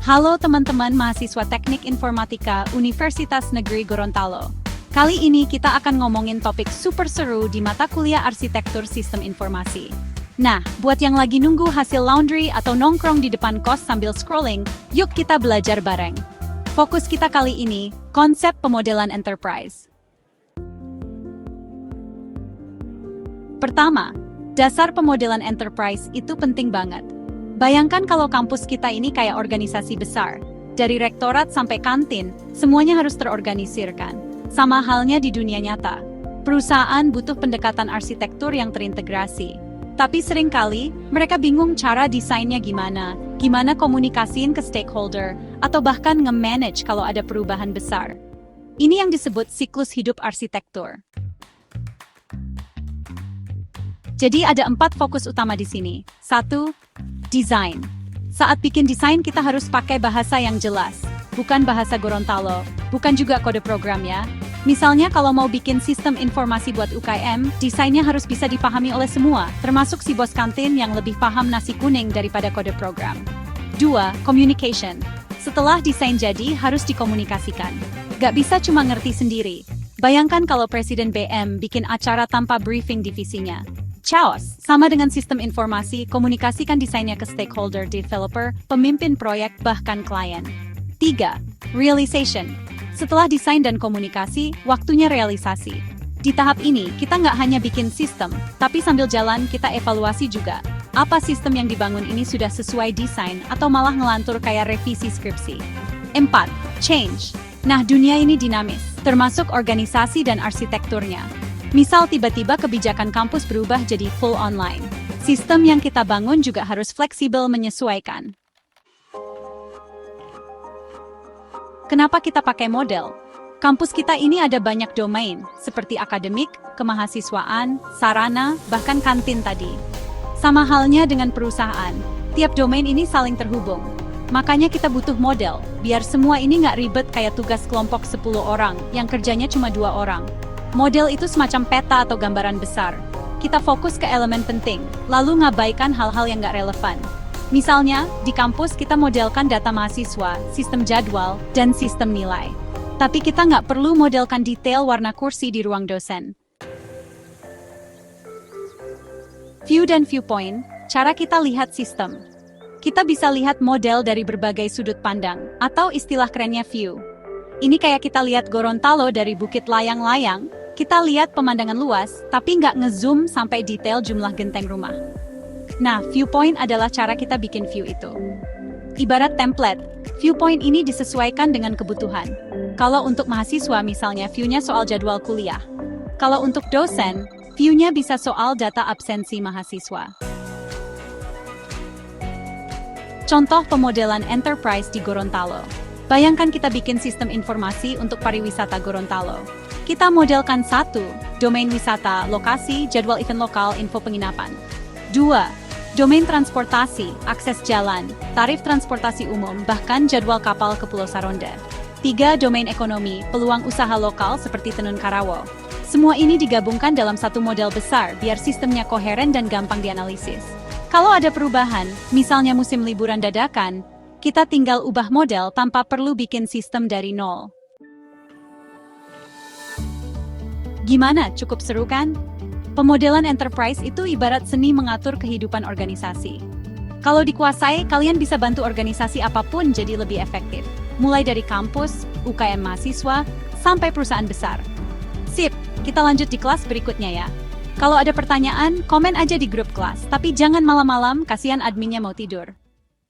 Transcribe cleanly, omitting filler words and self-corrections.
Halo teman-teman mahasiswa Teknik Informatika Universitas Negeri Gorontalo. Kali ini kita akan ngomongin topik super seru di mata kuliah Arsitektur Sistem Informasi. Nah, buat yang lagi nunggu hasil laundry atau nongkrong di depan kos sambil scrolling, yuk kita belajar bareng. Fokus kita kali ini, konsep pemodelan enterprise. Pertama, dasar pemodelan enterprise itu penting banget. Bayangkan kalau kampus kita ini kayak organisasi besar. Dari rektorat sampai kantin, semuanya harus terorganisirkan. Sama halnya di dunia nyata. Perusahaan butuh pendekatan arsitektur yang terintegrasi. Tapi seringkali, mereka bingung cara desainnya gimana komunikasiin ke stakeholder, atau bahkan nge-manage kalau ada perubahan besar. Ini yang disebut siklus hidup arsitektur. Jadi ada 4 fokus utama di sini. 1. Desain. Saat bikin desain kita harus pakai bahasa yang jelas. Bukan bahasa Gorontalo, bukan juga kode program ya. Misalnya kalau mau bikin sistem informasi buat UKM, desainnya harus bisa dipahami oleh semua, termasuk si bos kantin yang lebih paham nasi kuning daripada kode program. 2. Communication. Setelah desain jadi, harus dikomunikasikan. Gak bisa cuma ngerti sendiri. Bayangkan kalau Presiden BM bikin acara tanpa briefing divisinya. Chaos, sama dengan sistem informasi, komunikasikan desainnya ke stakeholder, developer, pemimpin proyek, bahkan klien. 3. Realization. Setelah desain dan komunikasi, waktunya realisasi. Di tahap ini, kita nggak hanya bikin sistem, tapi sambil jalan kita evaluasi juga. Apa sistem yang dibangun ini sudah sesuai desain atau malah ngelantur kayak revisi skripsi. 4. Change. Nah, dunia ini dinamis, termasuk organisasi dan arsitekturnya. Misal tiba-tiba kebijakan kampus berubah jadi full online. Sistem yang kita bangun juga harus fleksibel menyesuaikan. Kenapa kita pakai model? Kampus kita ini ada banyak domain, seperti akademik, kemahasiswaan, sarana, bahkan kantin tadi. Sama halnya dengan perusahaan, tiap domain ini saling terhubung. Makanya kita butuh model, biar semua ini nggak ribet kayak tugas kelompok 10 orang, yang kerjanya cuma 2 orang. Model itu semacam peta atau gambaran besar. Kita fokus ke elemen penting, lalu ngabaikan hal-hal yang nggak relevan. Misalnya, di kampus kita modelkan data mahasiswa, sistem jadwal, dan sistem nilai. Tapi kita nggak perlu modelkan detail warna kursi di ruang dosen. View dan viewpoint, cara kita lihat sistem. Kita bisa lihat model dari berbagai sudut pandang, atau istilah kerennya view. Ini kayak kita lihat Gorontalo dari bukit layang-layang, kita lihat pemandangan luas, tapi nggak ngezoom sampai detail jumlah genteng rumah. Nah, viewpoint adalah cara kita bikin view itu. Ibarat template, viewpoint ini disesuaikan dengan kebutuhan. Kalau untuk mahasiswa misalnya, view-nya soal jadwal kuliah. Kalau untuk dosen, view-nya bisa soal data absensi mahasiswa. Contoh pemodelan enterprise di Gorontalo. Bayangkan kita bikin sistem informasi untuk pariwisata Gorontalo. Kita modelkan 1. Domain wisata, lokasi, jadwal event lokal, info penginapan. 2. Domain transportasi, akses jalan, tarif transportasi umum, bahkan jadwal kapal ke Pulau Saronda. 3. Domain ekonomi, peluang usaha lokal seperti Tenun Karawo. Semua ini digabungkan dalam satu model besar biar sistemnya koheren dan gampang dianalisis. Kalau ada perubahan, misalnya musim liburan dadakan, kita tinggal ubah model tanpa perlu bikin sistem dari nol. Gimana? Cukup seru kan? Pemodelan enterprise itu ibarat seni mengatur kehidupan organisasi. Kalau dikuasai, kalian bisa bantu organisasi apapun jadi lebih efektif. Mulai dari kampus, UKM mahasiswa, sampai perusahaan besar. Sip, kita lanjut di kelas berikutnya ya. Kalau ada pertanyaan, komen aja di grup kelas. Tapi jangan malam-malam, kasihan adminnya mau tidur.